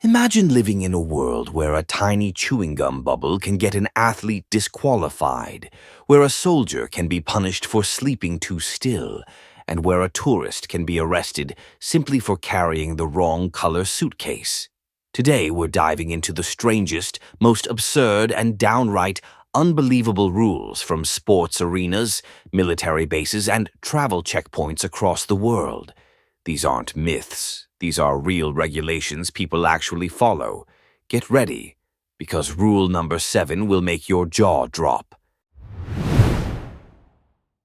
Imagine living in a world where a tiny chewing gum bubble can get an athlete disqualified, where a soldier can be punished for sleeping too still, and where a tourist can be arrested simply for carrying the wrong color suitcase. Today, we're diving into the strangest, most absurd, and downright unbelievable rules from sports arenas, military bases, and travel checkpoints across the world. These aren't myths. These are real regulations people actually follow. Get ready, because rule number 7 will make your jaw drop.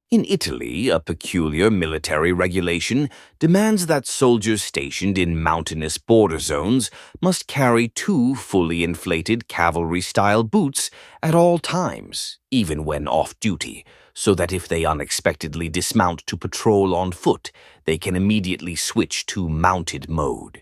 In Italy, a peculiar military regulation demands that soldiers stationed in mountainous border zones must carry 2 fully inflated cavalry-style boots at all times, even when off-duty, so that if they unexpectedly dismount to patrol on foot, they can immediately switch to mounted mode.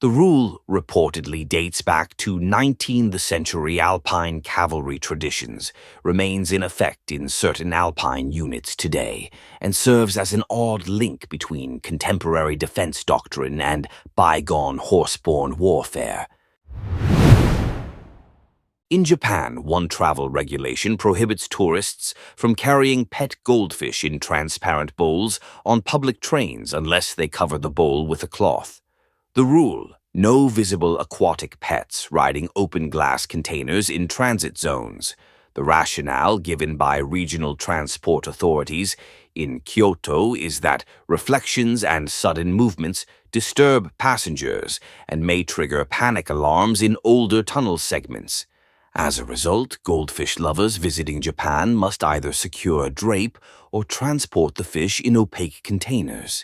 The rule reportedly dates back to 19th century Alpine cavalry traditions, remains in effect in certain Alpine units today, and serves as an odd link between contemporary defense doctrine and bygone horse-borne warfare. In Japan, one travel regulation prohibits tourists from carrying pet goldfish in transparent bowls on public trains unless they cover the bowl with a cloth. The rule: no visible aquatic pets riding open glass containers in transit zones. The rationale given by regional transport authorities in Kyoto is that reflections and sudden movements disturb passengers and may trigger panic alarms in older tunnel segments. As a result, goldfish lovers visiting Japan must either secure a drape or transport the fish in opaque containers.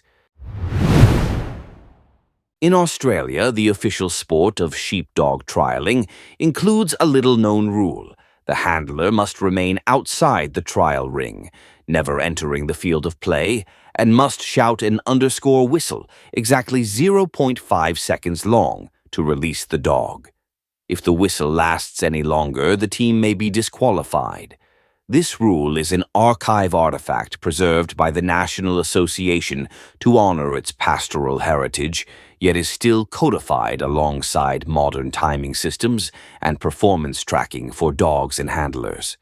In Australia, the official sport of sheepdog trialing includes a little-known rule. The handler must remain outside the trial ring, never entering the field of play, and must shout an underscore whistle exactly 0.5 seconds long to release the dog. If the whistle lasts any longer, the team may be disqualified. This rule is an archive artifact preserved by the National Association to honor its pastoral heritage, yet is still codified alongside modern timing systems and performance tracking for dogs and handlers.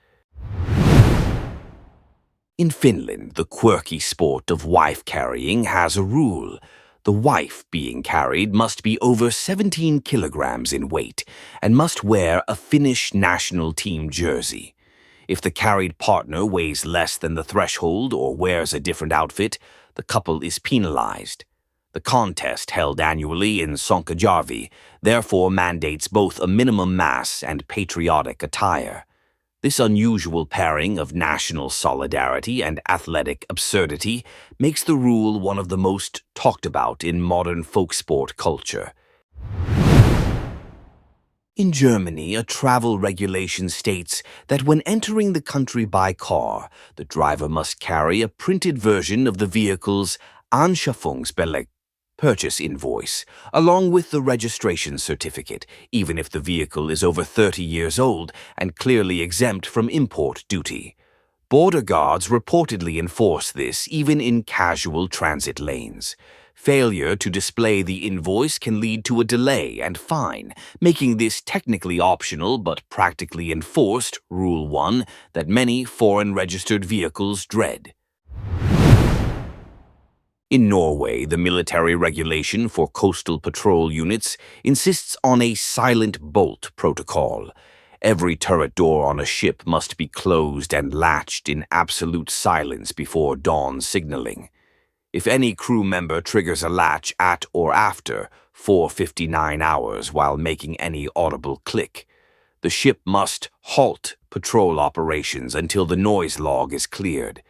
In Finland, the quirky sport of wife-carrying has a rule. The wife being carried must be over 17 kilograms in weight and must wear a Finnish national team jersey. If the carried partner weighs less than the threshold or wears a different outfit, the couple is penalized. The contest, held annually in Sonkajärvi, therefore mandates both a minimum mass and patriotic attire. This unusual pairing of national solidarity and athletic absurdity makes the rule one of the most talked about in modern folk sport culture. In Germany, a travel regulation states that when entering the country by car, the driver must carry a printed version of the vehicle's Anschaffungsbeleg, purchase invoice, along with the registration certificate, even if the vehicle is over 30 years old and clearly exempt from import duty. Border guards reportedly enforce this even in casual transit lanes. Failure to display the invoice can lead to a delay and fine, making this technically optional but practically enforced Rule 1 that many foreign-registered vehicles dread. In Norway, the military regulation for coastal patrol units insists on a silent bolt protocol. Every turret door on a ship must be closed and latched in absolute silence before dawn signaling. If any crew member triggers a latch at or after 4:59 hours while making any audible click, the ship must halt patrol operations until the noise log is cleared.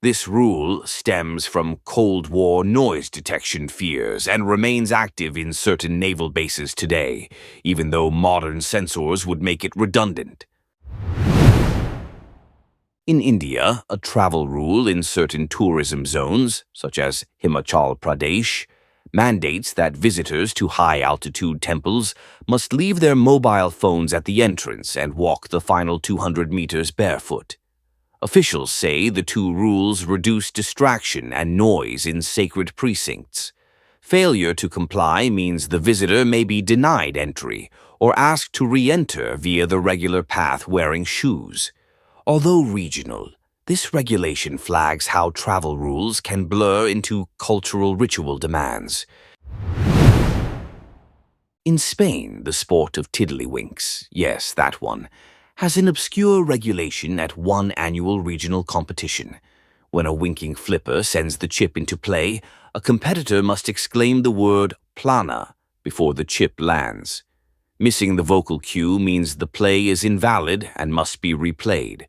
This rule stems from Cold War noise detection fears and remains active in certain naval bases today, even though modern sensors would make it redundant. In India, a travel rule in certain tourism zones, such as Himachal Pradesh, mandates that visitors to high-altitude temples must leave their mobile phones at the entrance and walk the final 200 meters barefoot. Officials say the 2 rules reduce distraction and noise in sacred precincts. Failure to comply means the visitor may be denied entry or asked to re-enter via the regular path wearing shoes. Although regional, this regulation flags how travel rules can blur into cultural ritual demands. In Spain, the sport of tiddlywinks, yes, that one, has an obscure regulation at one annual regional competition. When a winking flipper sends the chip into play, a competitor must exclaim the word plana before the chip lands. Missing the vocal cue means the play is invalid and must be replayed.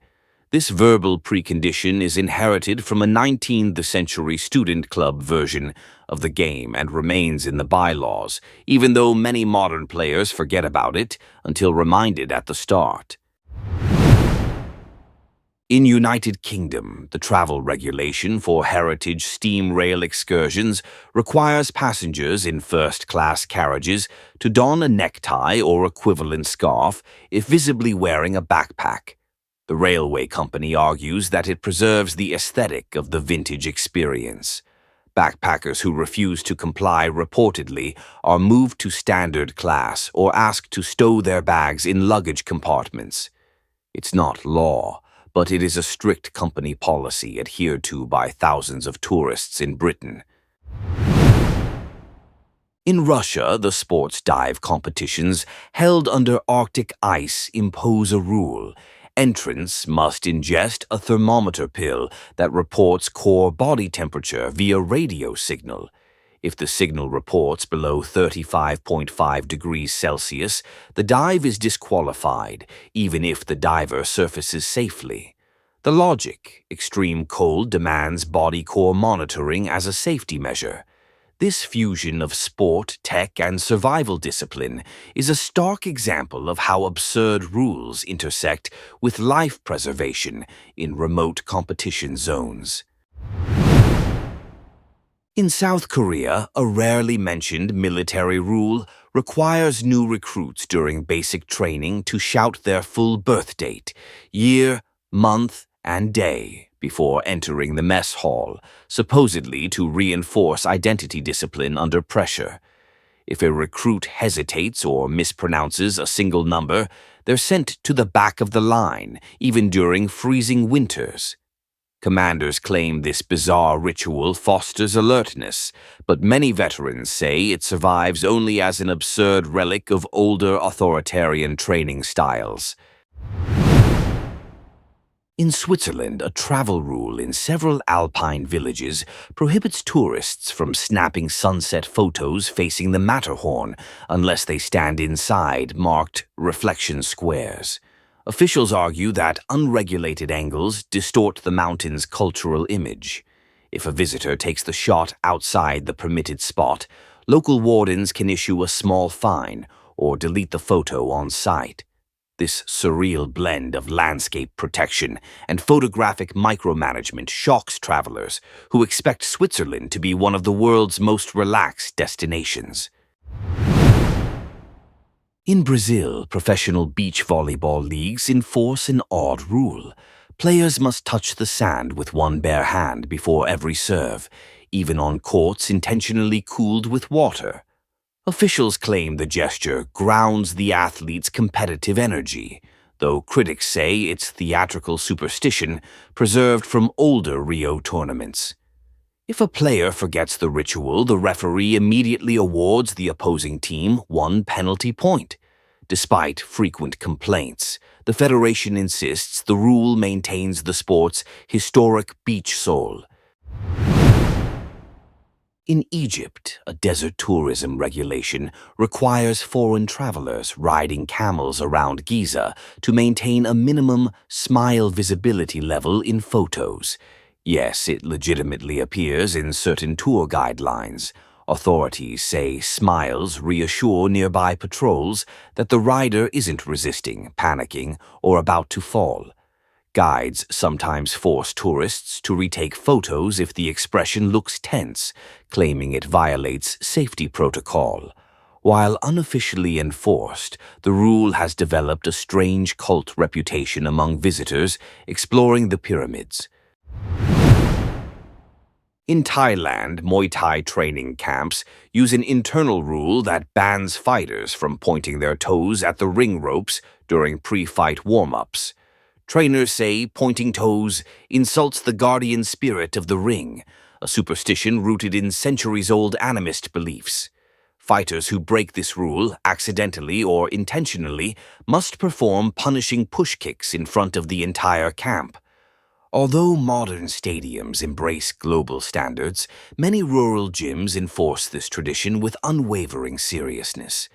This verbal precondition is inherited from a 19th century student club version of the game and remains in the bylaws, even though many modern players forget about it until reminded at the start. In United Kingdom, the travel regulation for heritage steam rail excursions requires passengers in first-class carriages to don a necktie or equivalent scarf if visibly wearing a backpack. The railway company argues that it preserves the aesthetic of the vintage experience. Backpackers who refuse to comply reportedly are moved to standard class or asked to stow their bags in luggage compartments. It's not law, but it is a strict company policy adhered to by thousands of tourists in Britain. In Russia, the sports dive competitions held under Arctic ice impose a rule. Entrants must ingest a thermometer pill that reports core body temperature via radio signal. If the signal reports below 35.5 degrees Celsius, the dive is disqualified, even if the diver surfaces safely. The logic: extreme cold demands body core monitoring as a safety measure. This fusion of sport, tech, and survival discipline is a stark example of how absurd rules intersect with life preservation in remote competition zones. In South Korea, a rarely mentioned military rule requires new recruits during basic training to shout their full birth date, year, month, and day before entering the mess hall, supposedly to reinforce identity discipline under pressure. If a recruit hesitates or mispronounces a single number, they're sent to the back of the line, even during freezing winters. Commanders claim this bizarre ritual fosters alertness, but many veterans say it survives only as an absurd relic of older authoritarian training styles. In Switzerland, a travel rule in several alpine villages prohibits tourists from snapping sunset photos facing the Matterhorn unless they stand inside marked reflection squares. Officials argue that unregulated angles distort the mountain's cultural image. If a visitor takes the shot outside the permitted spot, local wardens can issue a small fine or delete the photo on site. This surreal blend of landscape protection and photographic micromanagement shocks travelers who expect Switzerland to be one of the world's most relaxed destinations. In Brazil, professional beach volleyball leagues enforce an odd rule. Players must touch the sand with one bare hand before every serve, even on courts intentionally cooled with water. Officials claim the gesture grounds the athlete's competitive energy, though critics say it's theatrical superstition preserved from older Rio tournaments. If a player forgets the ritual, the referee immediately awards the opposing team one penalty point. Despite frequent complaints, the federation insists the rule maintains the sport's historic beach soul. In Egypt, a desert tourism regulation requires foreign travelers riding camels around Giza to maintain a minimum smile visibility level in photos. Yes, it legitimately appears in certain tour guidelines. Authorities say smiles reassure nearby patrols that the rider isn't resisting, panicking, or about to fall. Guides sometimes force tourists to retake photos if the expression looks tense, claiming it violates safety protocol. While unofficially enforced, the rule has developed a strange cult reputation among visitors exploring the pyramids. In Thailand, Muay Thai training camps use an internal rule that bans fighters from pointing their toes at the ring ropes during pre-fight warm-ups. Trainers say pointing toes insults the guardian spirit of the ring, a superstition rooted in centuries-old animist beliefs. Fighters who break this rule, accidentally or intentionally, must perform punishing push kicks in front of the entire camp. Although modern stadiums embrace global standards, many rural gyms enforce this tradition with unwavering seriousness.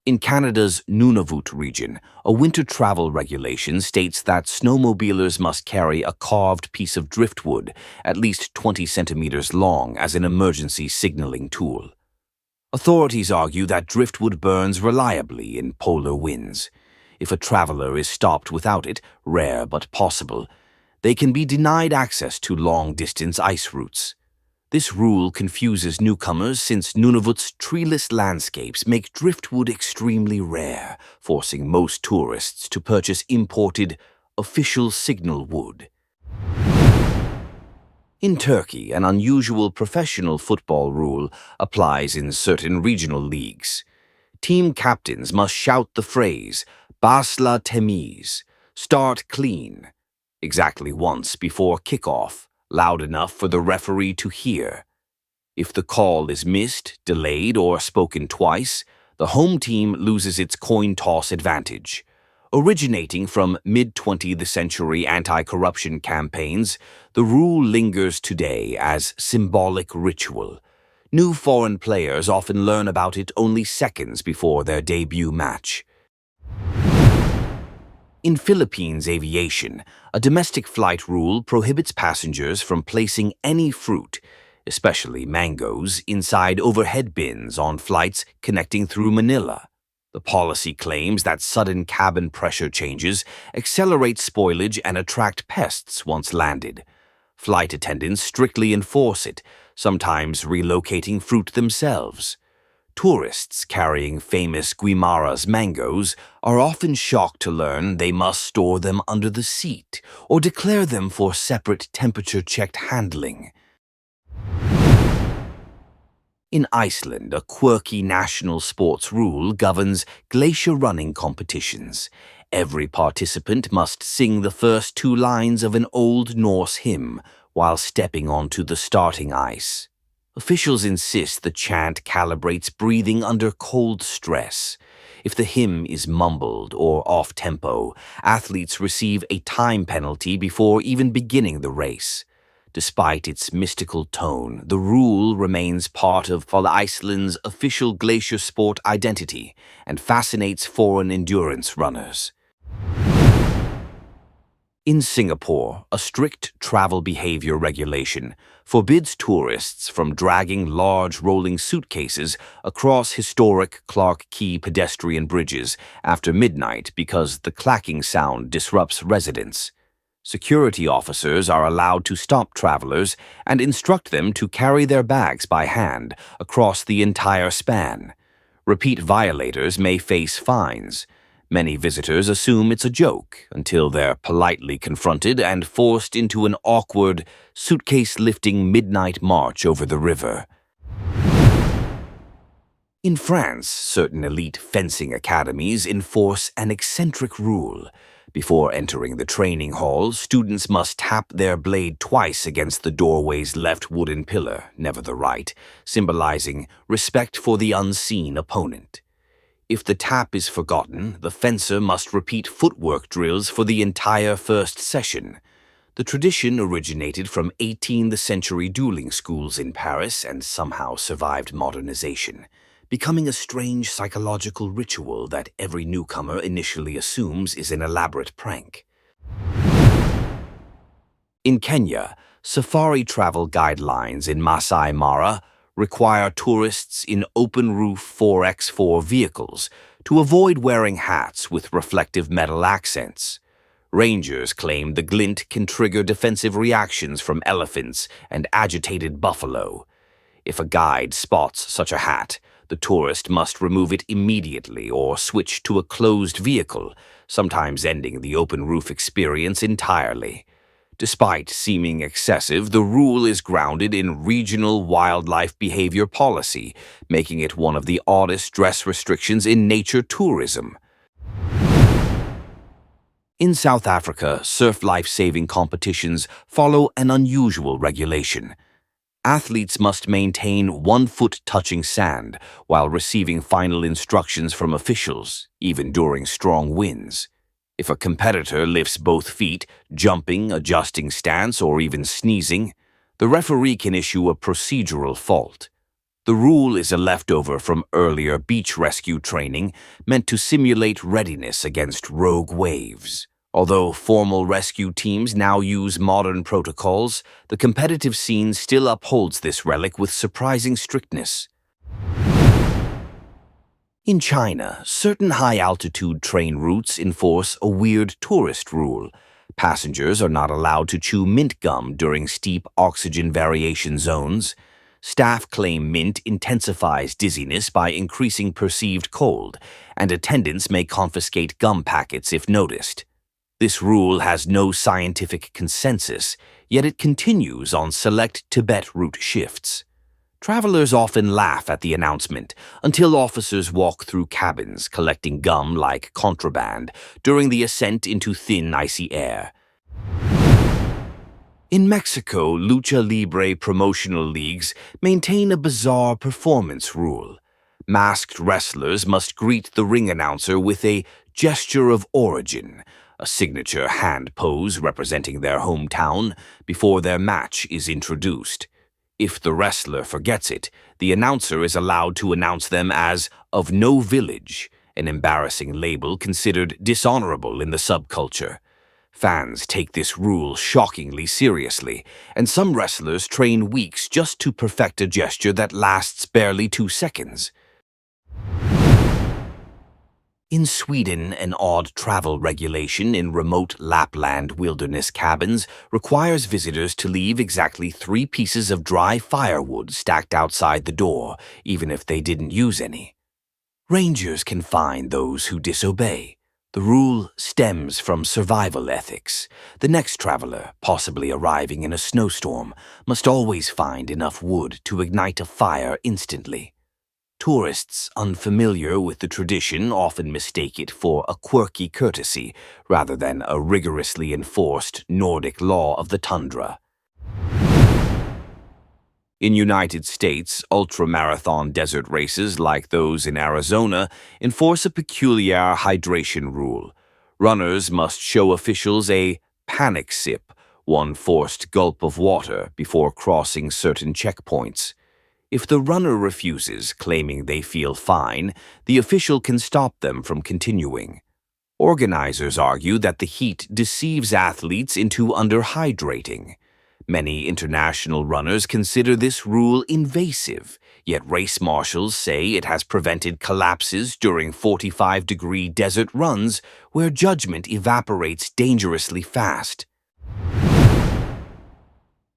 In Canada's Nunavut region, a winter travel regulation states that snowmobilers must carry a carved piece of driftwood, at least 20 centimeters long, as an emergency signaling tool. Authorities argue that driftwood burns reliably in polar winds. If a traveler is stopped without it, rare but possible, they can be denied access to long-distance ice routes. This rule confuses newcomers since Nunavut's treeless landscapes make driftwood extremely rare, forcing most tourists to purchase imported, official signal wood. In Turkey, an unusual professional football rule applies in certain regional leagues. Team captains must shout the phrase, "Basla temiz," start clean, exactly once before kickoff, loud enough for the referee to hear. If the call is missed, delayed, or spoken twice, the home team loses its coin toss advantage. Originating from mid-20th century anti-corruption campaigns, the rule lingers today as symbolic ritual. New foreign players often learn about it only seconds before their debut match. In Philippines aviation, a domestic flight rule prohibits passengers from placing any fruit, especially mangoes, inside overhead bins on flights connecting through Manila. The policy claims that sudden cabin pressure changes accelerate spoilage and attract pests once landed. Flight attendants strictly enforce it, sometimes relocating fruit themselves. Tourists carrying famous Guimara's mangoes are often shocked to learn they must store them under the seat or declare them for separate temperature-checked handling. In Iceland, a quirky national sports rule governs glacier running competitions. Every participant must sing the first two lines of an Old Norse hymn while stepping onto the starting ice. Officials insist the chant calibrates breathing under cold stress. If the hymn is mumbled or off-tempo, athletes receive a time penalty before even beginning the race. Despite its mystical tone, the rule remains part of Iceland's official glacier sport identity and fascinates foreign endurance runners. In Singapore, a strict travel behavior regulation forbids tourists from dragging large rolling suitcases across historic Clark Quay pedestrian bridges after midnight because the clacking sound disrupts residents. Security officers are allowed to stop travelers and instruct them to carry their bags by hand across the entire span. Repeat violators may face fines. Many visitors assume it's a joke until they're politely confronted and forced into an awkward, suitcase-lifting midnight march over the river. In France, certain elite fencing academies enforce an eccentric rule. Before entering the training hall, students must tap their blade twice against the doorway's left wooden pillar, never the right, symbolizing respect for the unseen opponent. If the tap is forgotten, the fencer must repeat footwork drills for the entire first session. The tradition originated from 18th century dueling schools in Paris and somehow survived modernization, becoming a strange psychological ritual that every newcomer initially assumes is an elaborate prank. In Kenya, safari travel guidelines in Masai Mara require tourists in open-roof 4x4 vehicles to avoid wearing hats with reflective metal accents. Rangers claim the glint can trigger defensive reactions from elephants and agitated buffalo. If a guide spots such a hat, the tourist must remove it immediately or switch to a closed vehicle, sometimes ending the open-roof experience entirely. Despite seeming excessive, the rule is grounded in regional wildlife behavior policy, making it one of the oddest dress restrictions in nature tourism. In South Africa, surf life-saving competitions follow an unusual regulation. Athletes must maintain 1 foot touching sand while receiving final instructions from officials, even during strong winds. If a competitor lifts both feet, jumping, adjusting stance, or even sneezing, the referee can issue a procedural fault. The rule is a leftover from earlier beach rescue training meant to simulate readiness against rogue waves. Although formal rescue teams now use modern protocols, the competitive scene still upholds this relic with surprising strictness. In China, certain high-altitude train routes enforce a weird tourist rule. Passengers are not allowed to chew mint gum during steep oxygen variation zones. Staff claim mint intensifies dizziness by increasing perceived cold, and attendants may confiscate gum packets if noticed. This rule has no scientific consensus, yet it continues on select Tibet route shifts. Travelers often laugh at the announcement until officers walk through cabins collecting gum like contraband during the ascent into thin, icy air. In Mexico, lucha libre promotional leagues maintain a bizarre performance rule. Masked wrestlers must greet the ring announcer with a gesture of origin, a signature hand pose representing their hometown, before their match is introduced. If the wrestler forgets it, the announcer is allowed to announce them as of no village, an embarrassing label considered dishonorable in the subculture. Fans take this rule shockingly seriously, and some wrestlers train weeks just to perfect a gesture that lasts barely 2 seconds. In Sweden, an odd travel regulation in remote Lapland wilderness cabins requires visitors to leave exactly 3 pieces of dry firewood stacked outside the door, even if they didn't use any. Rangers can fine those who disobey. The rule stems from survival ethics. The next traveler, possibly arriving in a snowstorm, must always find enough wood to ignite a fire instantly. Tourists unfamiliar with the tradition often mistake it for a quirky courtesy rather than a rigorously enforced Nordic law of the tundra. In United States, ultramarathon desert races like those in Arizona enforce a peculiar hydration rule. Runners must show officials a panic sip, 1 forced gulp of water, before crossing certain checkpoints. If the runner refuses, claiming they feel fine, the official can stop them from continuing. Organizers argue that the heat deceives athletes into underhydrating. Many international runners consider this rule invasive, yet race marshals say it has prevented collapses during 45-degree desert runs where judgment evaporates dangerously fast.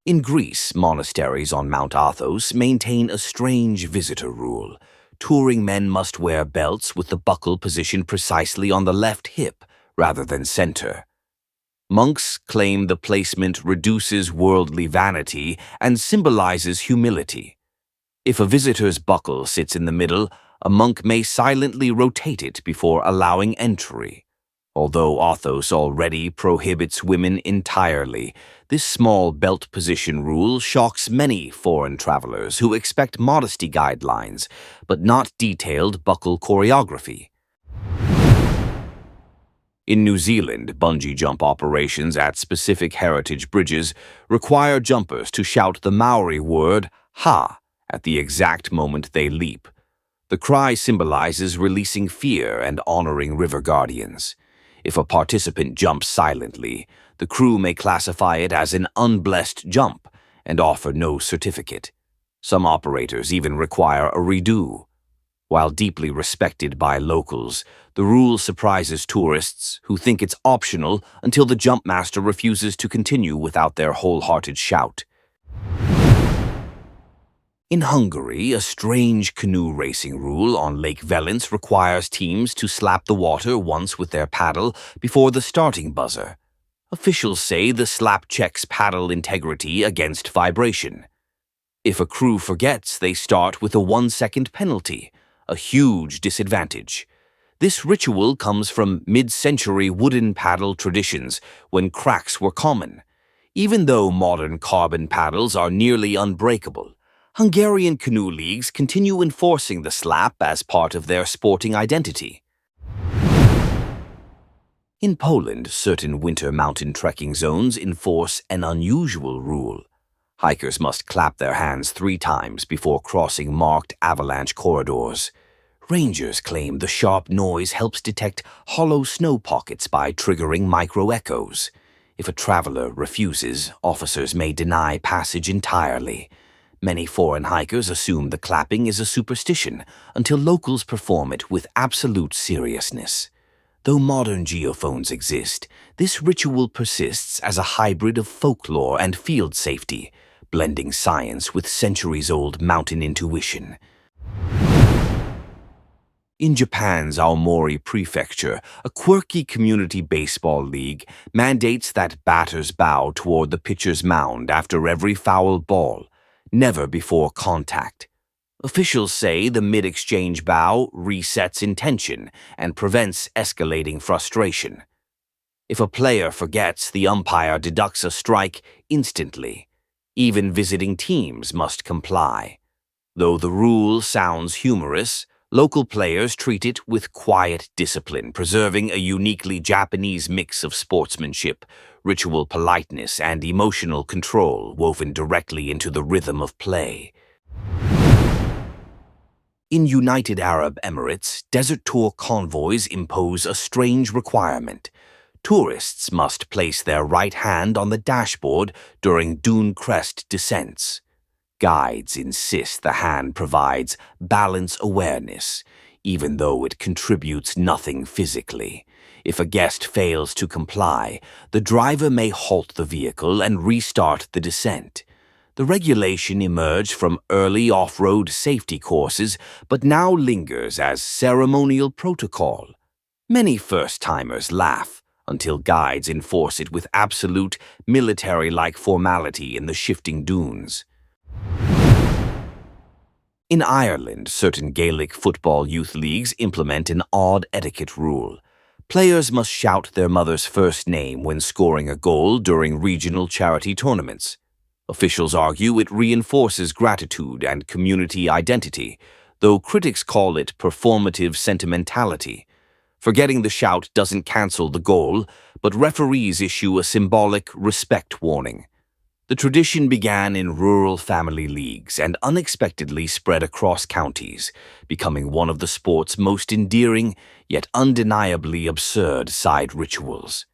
In Greece, monasteries on Mount Athos maintain a strange visitor rule. Touring men must wear belts with the buckle positioned precisely on the left hip rather than center. Monks claim the placement reduces worldly vanity and symbolizes humility. If a visitor's buckle sits in the middle, a monk may silently rotate it before allowing entry. Although Athos already prohibits women entirely, this small belt position rule shocks many foreign travelers who expect modesty guidelines, but not detailed buckle choreography. In New Zealand, bungee jump operations at specific heritage bridges require jumpers to shout the Maori word "ha" at the exact moment they leap. The cry symbolizes releasing fear and honoring river guardians. If a participant jumps silently, the crew may classify it as an unblessed jump and offer no certificate. Some operators even require a redo. While deeply respected by locals, the rule surprises tourists who think it's optional until the jump master refuses to continue without their wholehearted shout. In Hungary, a strange canoe racing rule on Lake Velence requires teams to slap the water once with their paddle before the starting buzzer. Officials say the slap checks paddle integrity against vibration. If a crew forgets, they start with a 1-second penalty, a huge disadvantage. This ritual comes from mid-century wooden paddle traditions when cracks were common. Even though modern carbon paddles are nearly unbreakable, Hungarian canoe leagues continue enforcing the slap as part of their sporting identity. In Poland, certain winter mountain trekking zones enforce an unusual rule. Hikers must clap their hands 3 times before crossing marked avalanche corridors. Rangers claim the sharp noise helps detect hollow snow pockets by triggering microechoes. If a traveler refuses, officers may deny passage entirely. Many foreign hikers assume the clapping is a superstition until locals perform it with absolute seriousness. Though modern geophones exist, this ritual persists as a hybrid of folklore and field safety, blending science with centuries-old mountain intuition. In Japan's Aomori Prefecture, a quirky community baseball league mandates that batters bow toward the pitcher's mound after every foul ball, never before contact. Officials say the mid-exchange bow resets intention and prevents escalating frustration. If a player forgets, the umpire deducts a strike instantly. Even visiting teams must comply. Though the rule sounds humorous, local players treat it with quiet discipline, preserving a uniquely Japanese mix of sportsmanship, ritual politeness, and emotional control woven directly into the rhythm of play. In United Arab Emirates, desert tour convoys impose a strange requirement. Tourists must place their right hand on the dashboard during dune crest descents. Guides insist the hand provides balance awareness, even though it contributes nothing physically. If a guest fails to comply, the driver may halt the vehicle and restart the descent. The regulation emerged from early off-road safety courses, but now lingers as ceremonial protocol. Many first-timers laugh until guides enforce it with absolute military-like formality in the shifting dunes. In Ireland, certain Gaelic football youth leagues implement an odd etiquette rule. Players must shout their mother's first name when scoring a goal during regional charity tournaments. Officials argue it reinforces gratitude and community identity, though critics call it performative sentimentality. Forgetting the shout doesn't cancel the goal, but referees issue a symbolic respect warning. The tradition began in rural family leagues and unexpectedly spread across counties, becoming one of the sport's most endearing yet undeniably absurd side rituals.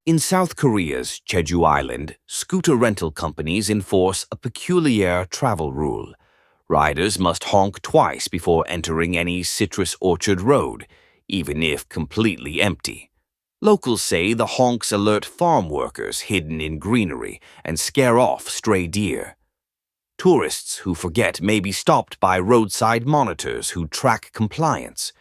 In South Korea's Jeju Island, scooter rental companies enforce a peculiar travel rule. Riders must honk twice before entering any citrus orchard road, even if completely empty. Locals say the honks alert farm workers hidden in greenery and scare off stray deer. Tourists who forget may be stopped by roadside monitors who track compliance.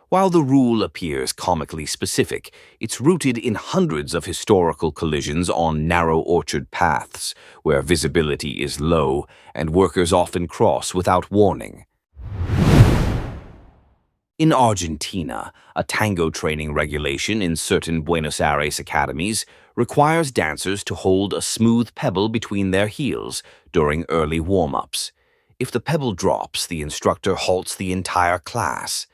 While the rule appears comically specific, it's rooted in hundreds of historical collisions on narrow orchard paths, where visibility is low and workers often cross without warning. In Argentina, a tango training regulation in certain Buenos Aires academies requires dancers to hold a smooth pebble between their heels during early warm-ups. If the pebble drops, the instructor halts the entire class.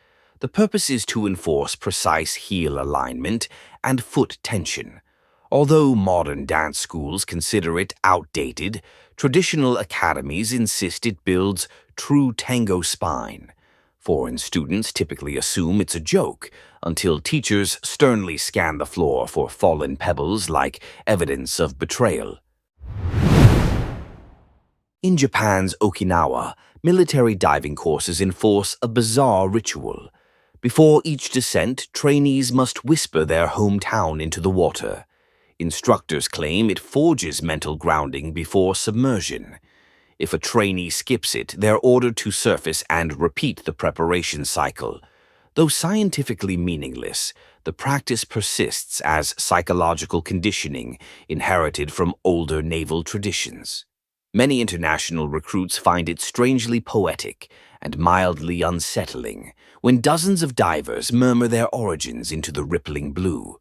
The purpose is to enforce precise heel alignment and foot tension. Although modern dance schools consider it outdated, traditional academies insist it builds true tango spine. Foreign students typically assume it's a joke until teachers sternly scan the floor for fallen pebbles like evidence of betrayal. In Japan's Okinawa, military diving courses enforce a bizarre ritual. Before each descent, trainees must whisper their hometown into the water. Instructors claim it forges mental grounding before submersion. If a trainee skips it, they're ordered to surface and repeat the preparation cycle. Though scientifically meaningless, the practice persists as psychological conditioning inherited from older naval traditions. Many international recruits find it strangely poetic and mildly unsettling when dozens of divers murmur their origins into the rippling blue.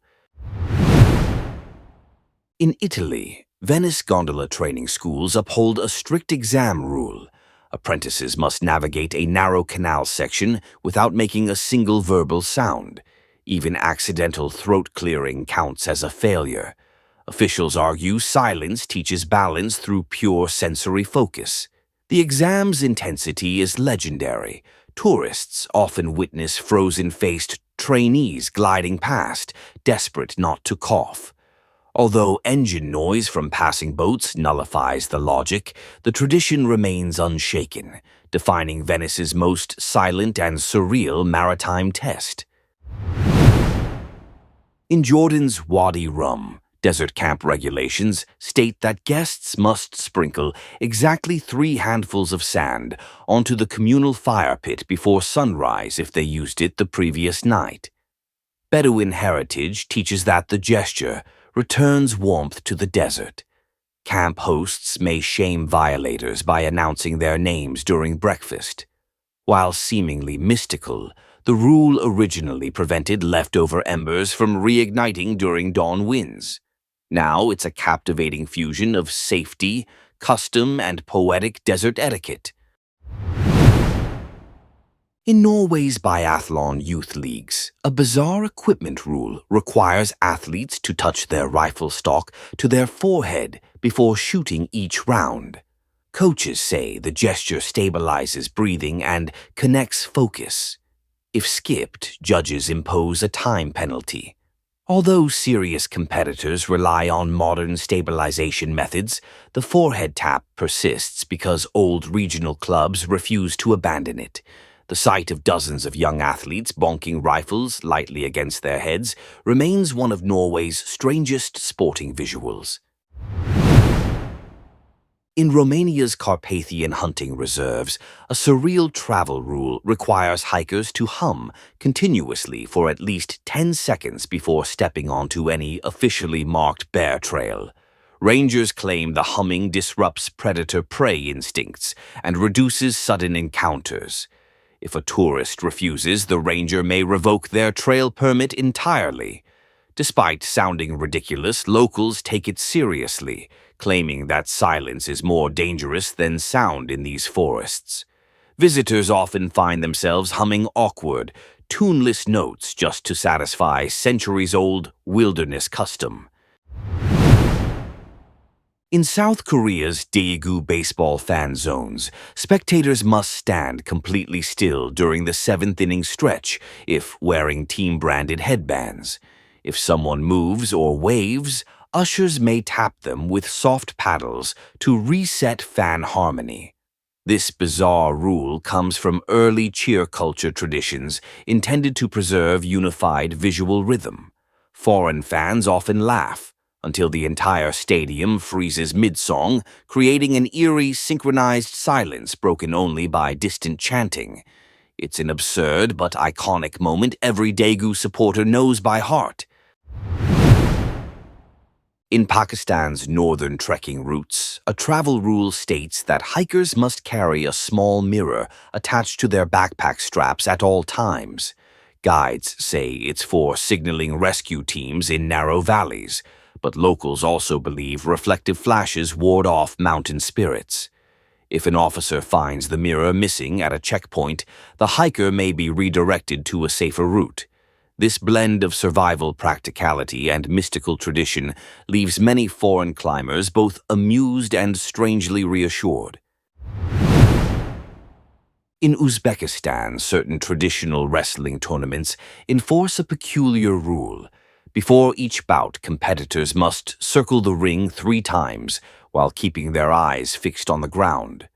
In Italy, Venice gondola training schools uphold a strict exam rule. Apprentices must navigate a narrow canal section without making a single verbal sound. Even accidental throat clearing counts as a failure. Officials argue silence teaches balance through pure sensory focus. The exam's intensity is legendary. Tourists often witness frozen-faced trainees gliding past, desperate not to cough. Although engine noise from passing boats nullifies the logic, the tradition remains unshaken, defining Venice's most silent and surreal maritime test. In Jordan's Wadi Rum, desert camp regulations state that guests must sprinkle exactly 3 handfuls of sand onto the communal fire pit before sunrise if they used it the previous night. Bedouin heritage teaches that the gesture returns warmth to the desert. Camp hosts may shame violators by announcing their names during breakfast. While seemingly mystical, the rule originally prevented leftover embers from reigniting during dawn winds. Now it's a captivating fusion of safety, custom, and poetic desert etiquette. In Norway's biathlon youth leagues, a bizarre equipment rule requires athletes to touch their rifle stock to their forehead before shooting each round. Coaches say the gesture stabilizes breathing and connects focus. If skipped, judges impose a time penalty. Although serious competitors rely on modern stabilization methods, the forehead tap persists because old regional clubs refuse to abandon it. The sight of dozens of young athletes bonking rifles lightly against their heads remains one of Norway's strangest sporting visuals. In Romania's Carpathian hunting reserves, a surreal travel rule requires hikers to hum continuously for at least 10 seconds before stepping onto any officially marked bear trail. Rangers claim the humming disrupts predator-prey instincts and reduces sudden encounters. If a tourist refuses, the ranger may revoke their trail permit entirely. Despite sounding ridiculous, locals take it seriously, claiming that silence is more dangerous than sound in these forests. Visitors often find themselves humming awkward, tuneless notes just to satisfy centuries-old wilderness custom. In South Korea's Daegu baseball fan zones, spectators must stand completely still during the 7th-inning stretch if wearing team-branded headbands. If someone moves or waves, ushers may tap them with soft paddles to reset fan harmony. This bizarre rule comes from early cheer culture traditions intended to preserve unified visual rhythm. Foreign fans often laugh until the entire stadium freezes mid-song, creating an eerie, synchronized silence broken only by distant chanting. It's an absurd but iconic moment every Daegu supporter knows by heart. In Pakistan's northern trekking routes, a travel rule states that hikers must carry a small mirror attached to their backpack straps at all times. Guides say it's for signaling rescue teams in narrow valleys, but locals also believe reflective flashes ward off mountain spirits. If an officer finds the mirror missing at a checkpoint, the hiker may be redirected to a safer route. This blend of survival practicality and mystical tradition leaves many foreign climbers both amused and strangely reassured. In Uzbekistan, certain traditional wrestling tournaments enforce a peculiar rule. Before each bout, competitors must circle the ring 3 times while keeping their eyes fixed on the ground.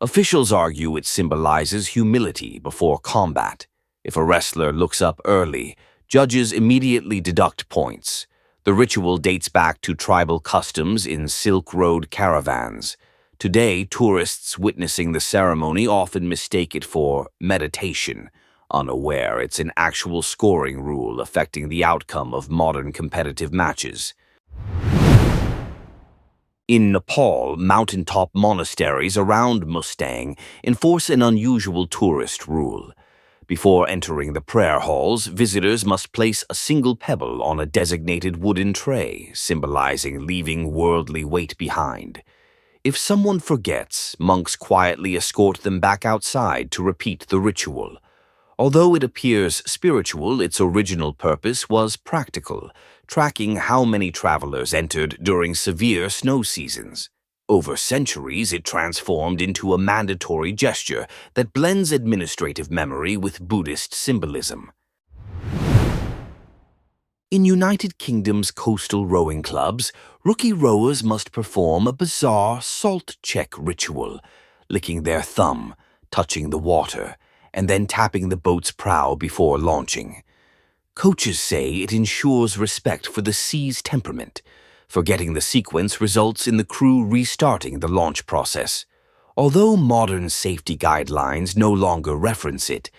Officials argue it symbolizes humility before combat. If a wrestler looks up early, judges immediately deduct points. The ritual dates back to tribal customs in Silk Road caravans. Today, tourists witnessing the ceremony often mistake it for meditation, unaware it's an actual scoring rule affecting the outcome of modern competitive matches. In Nepal, mountaintop monasteries around Mustang enforce an unusual tourist rule. Before entering the prayer halls, visitors must place a single pebble on a designated wooden tray, symbolizing leaving worldly weight behind. If someone forgets, monks quietly escort them back outside to repeat the ritual. Although it appears spiritual, its original purpose was practical, tracking how many travelers entered during severe snow seasons. Over centuries, it transformed into a mandatory gesture that blends administrative memory with Buddhist symbolism. In United Kingdom's coastal rowing clubs, rookie rowers must perform a bizarre salt check ritual, licking their thumb, touching the water, and then tapping the boat's prow before launching. Coaches say it ensures respect for the sea's temperament. Forgetting the sequence results in the crew restarting the launch process. Although modern safety guidelines no longer reference it,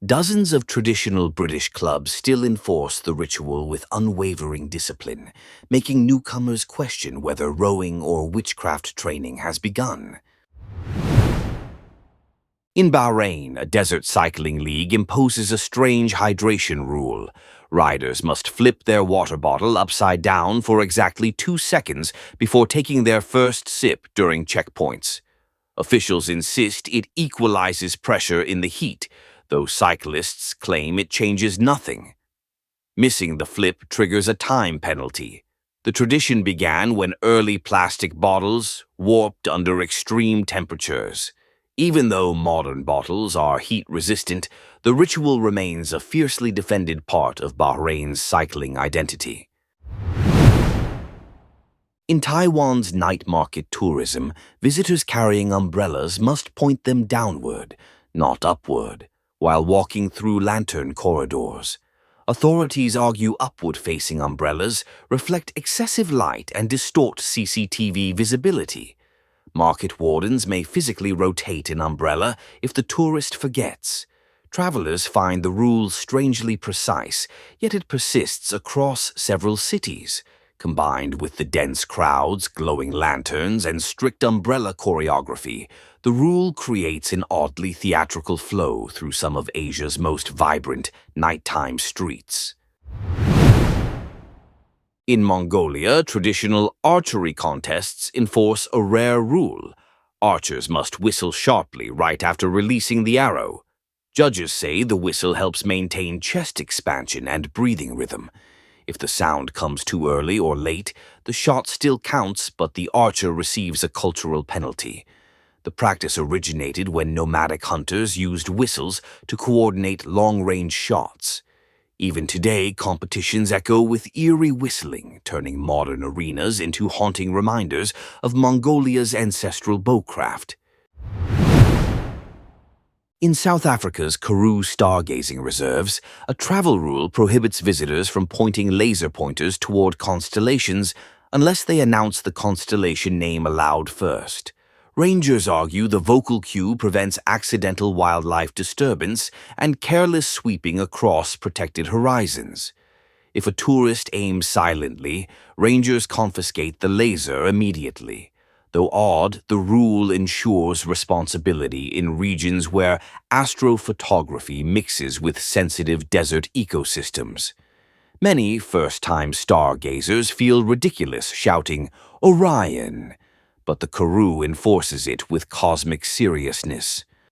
dozens of traditional British clubs still enforce the ritual with unwavering discipline, making newcomers question whether rowing or witchcraft training has begun. In Bahrain, a desert cycling league imposes a strange hydration rule. Riders must flip their water bottle upside down for exactly 2 seconds before taking their first sip during checkpoints. Officials insist it equalizes pressure in the heat, though cyclists claim it changes nothing. Missing the flip triggers a time penalty. The tradition began when early plastic bottles warped under extreme temperatures. Even though modern bottles are heat-resistant, the ritual remains a fiercely defended part of Bahrain's cycling identity. In Taiwan's night market tourism, visitors carrying umbrellas must point them downward, not upward, while walking through lantern corridors. Authorities argue upward-facing umbrellas reflect excessive light and distort CCTV visibility. Market wardens may physically rotate an umbrella if the tourist forgets. Travelers find the rule strangely precise, yet it persists across several cities. Combined with the dense crowds, glowing lanterns, and strict umbrella choreography, the rule creates an oddly theatrical flow through some of Asia's most vibrant nighttime streets. In Mongolia, traditional archery contests enforce a rare rule. Archers must whistle sharply right after releasing the arrow. Judges say the whistle helps maintain chest expansion and breathing rhythm. If the sound comes too early or late, the shot still counts, but the archer receives a cultural penalty. The practice originated when nomadic hunters used whistles to coordinate long-range shots. Even today, competitions echo with eerie whistling, turning modern arenas into haunting reminders of Mongolia's ancestral bowcraft. In South Africa's Karoo stargazing reserves, a travel rule prohibits visitors from pointing laser pointers toward constellations unless they announce the constellation name aloud first. Rangers argue the vocal cue prevents accidental wildlife disturbance and careless sweeping across protected horizons. If a tourist aims silently, rangers confiscate the laser immediately. Though odd, the rule ensures responsibility in regions where astrophotography mixes with sensitive desert ecosystems. Many first-time stargazers feel ridiculous shouting, "Orion!" but the Karoo enforces it with cosmic seriousness.